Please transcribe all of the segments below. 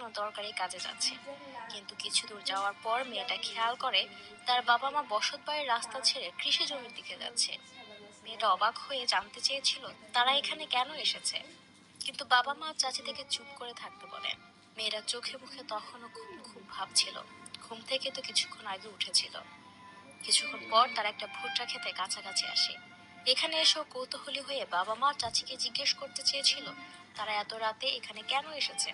কোনো দরকারি কাজে যাচ্ছে। কিন্তু কিছু দূর যাওয়ার পর মেয়েটা খেয়াল করে তার বাবা মা বসত বাড়ির রাস্তা ছেড়ে কৃষি জমির দিকে যাচ্ছে। মেয়েটা অবাক হয়ে জানতে চেয়েছিল তারা এখানে কেন এসেছে, কিন্তু বাবা মা চাচি থেকে চুপ করে থাকতে বলেন। মেয়েরা চোখে মুখে তখনও খুব খুব ভাবছিল। ঘুম থেকে তো কিছুক্ষণ আগে উঠেছিল। কিছুক্ষণ পর তারা একটা ভুট্টা খেতে কাছাকাছি আসে। এখানে এসেও কৌতূহলী হয়ে বাবা মা চাচিকে জিজ্ঞেস করতে চেয়েছিল তারা এত রাতে এখানে কেন এসেছে,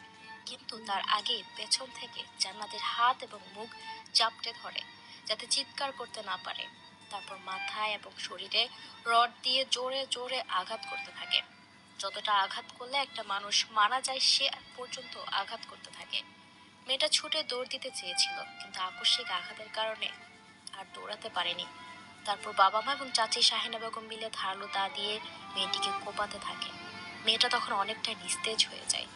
কিন্তু তার আগে পেছন থেকে জান্নাতের হাত এবং মুখ চাপটে ধরে যাতে চিৎকার করতে না পারে। তারপর মাথায় এবং শরীরে রড দিয়ে জোরে জোরে আঘাত করতে থাকে। যতটা আঘাত করলে একটা মানুষ মারা যায় সে পর্যন্ত আঘাত করতে থাকে। মেয়েটা ছুটে দৌড় দিতে চেয়েছিল, কিন্তু আকস্মিক আঘাতের কারণে আর দৌড়াতে পারেনি। তারপর বাবা মা এবং চাচি শাহিনা বেগম মিলে ধারালো দা দিয়ে মেয়েটিকে কোপাতে থাকে। মেয়েটা তখন অনেকটা নিস্তেজ হয়ে যায়,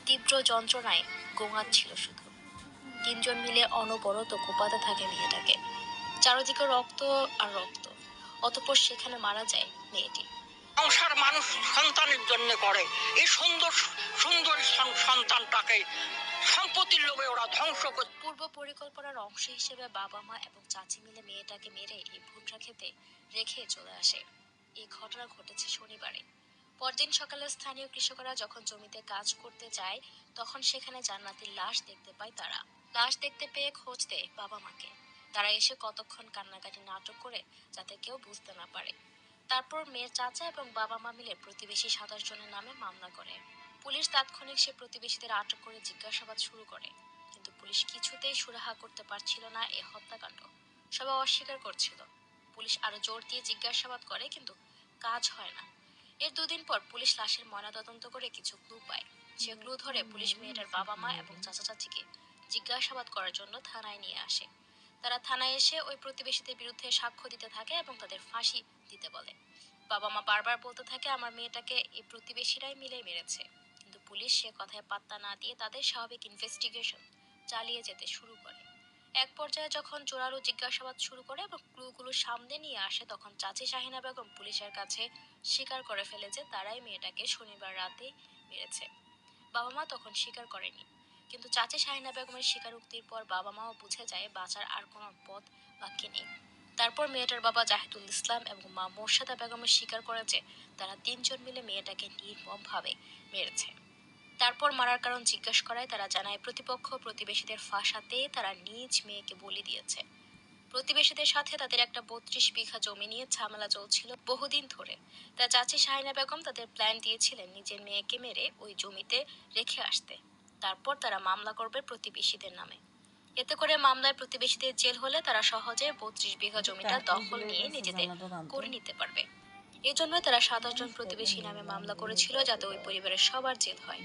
তীব্র যন্ত্রণায় গোঙাচ্ছিল শুধু। তিনজন মিলে অনবরত কোপাতে থাকে মেয়েটাকে। চারদিকে রক্ত আর রক্ত। অতঃপর সেখানে মারা যায় মেয়েটি। সংসার মানুষ সন্তানের জন্য করে, এই সুন্দর সুন্দর সন্তানটাকে সম্পত্তির লোভে ওরা ধ্বংস করে। পূর্ব পরিকল্পনার অংশ হিসেবে বাবা মা এবং চাচি মিলে মেয়েটাকে মেরে এই ভুট্টা খেতে রেখে চলে আসে। এই ঘটনা ঘটেছে শনিবারে। পরদিন সকালে স্থানীয় কৃষকরা যখন জমিতে কাজ করতে যায় তখন সেখানে জান্নাতের লাশ দেখতে পায় তারা। লাশ দেখতে পেয়ে খোঁজ দেয় বাবা মাকে। তারা এসে কতক্ষণ কান্নাকাটি নাটক করে যাতে কেউ বুঝতে না পারে। তারপর মেয়ের চাচা এবং বাবা মা মিলে প্রতিবেশী 27 জনের নামে মামলা করে। পুলিশ তাৎক্ষণিক সে প্রতিবেশীদের আটক করে জিজ্ঞাসাবাদ শুরু করে, কিন্তু পুলিশ কিছুতেই সুরাহা করতে পারছিল না এ হত্যাকাণ্ড। সবাই অস্বীকার করছিল। পুলিশ আরো জোর দিয়ে জিজ্ঞাসাবাদ করে, কিন্তু কাজ হয় না। এর দুদিন পর পুলিশ লাশের ময়নাতদন্ত করে কিছু ক্লু পায়। সে ক্লু ধরে পুলিশ মেয়েটার বাবা মা এবং চাচা চাচিকে জিজ্ঞাসাবাদ করার জন্য থানায় নিয়ে আসে। তারা থানায় এসে ওই প্রতিবেশীদের বিরুদ্ধে সাক্ষ্য দিতে থাকে এবং তাদের ফাঁসি দিতে বলে। বাবা মা বারবার বলতে থাকে আমার মেয়েটাকে এই প্রতিবেশীরাই মিলে মেরেছে, কিন্তু পুলিশ সে কথায় পাত্তা না দিয়ে তাদের স্বাভাবিক ইনভেস্টিগেশন চালিয়ে যেতে শুরু করে। এক পর্যায়ে যখন জোরালো জিজ্ঞাসাবাদ শুরু করে এবং ক্লুগুলো সামনে নিয়ে আসে তখন চাচি শাহিনা বেগম পুলিশের কাছে স্বীকার করে ফেলে যে তারাই মেয়েটাকে শনিবার রাতে মেরেছে। বাবা মা তখন স্বীকার করেনি, কিন্তু চাচি শাহিনা বেগমের স্বীকারোক্তির পর বাবা মাও বুঝে যায় বাঁচার আর কোনো পথ বাকি নেই। তারপর মেয়েটার বাবা জাহিদুল ইসলাম এবং মা মোর্শেদা বেগমের স্বীকার করে যে তারা তিনজন মিলে মেয়েটাকে নির্মমভাবে মেরেছে। তারপর মারার কারণ জিজ্ঞেস করায় তারা জানায় প্রতিপক্ষ প্রতিবেশীদের ফাঁসাতে তারা নিজ মেয়েকে বলি দিয়েছে। প্রতিবেশীদের সাথে তাদের একটা 32 বিঘা জমি নিয়ে ঝামেলা চলছিল বহুদিন ধরে। তার চাচি শাহিনা বেগম তাদের প্ল্যান দিয়েছিলেন নিজের মেয়েকে মেরে ওই জমিতে রেখে আসতে। তারপর তারা মামলা করবে প্রতিবেশীদের নামে। এতে করে মামলায় প্রতিবেশীদের জেল হলে তারা সহজে 32 বিঘা জমিটা দখল নিয়ে নিজেদের করে নিতে পারবে। এজন্য তারা 27 জন প্রতিবেশী নামে মামলা করেছিল যাতে ওই পরিবারের সবার জেল হয়।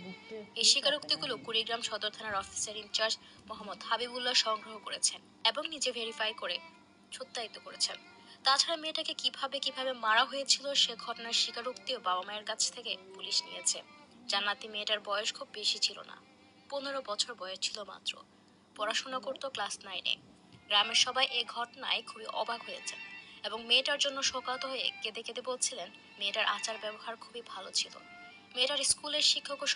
এই স্বীকারোক্তিগুলো কুড়িগ্রাম সদর থানার অফিসার ইনচার্জ মোহাম্মদ হাবিবুল্লাহ সংগ্রহ করেছেন এবং নিজে ভেরিফাই করে সত্যায়িত করেছেন। তাছাড়া মেয়েটাকে কিভাবে কিভাবে মারা হয়েছিল সে ঘটনার স্বীকারোক্তিও বাবা মায়ের কাছ থেকে পুলিশ নিয়েছে। জান্নাতি মেয়েটার বয়স খুব বেশি ছিল না, 15 বছর বয়স ছিল মাত্র। পড়াশোনা করতো ক্লাস 9-এ। গ্রামের সবাই এই ঘটনায় খুবই অবাক হয়েছে এবং মেয়েটার জন্য শোকাহত হয়ে কেঁদে কেঁদে বলছিলেন মেয়েটার আচার ব্যবহার খুবই ভালো ছিল। মেয়েটার স্কুলের শিক্ষক ও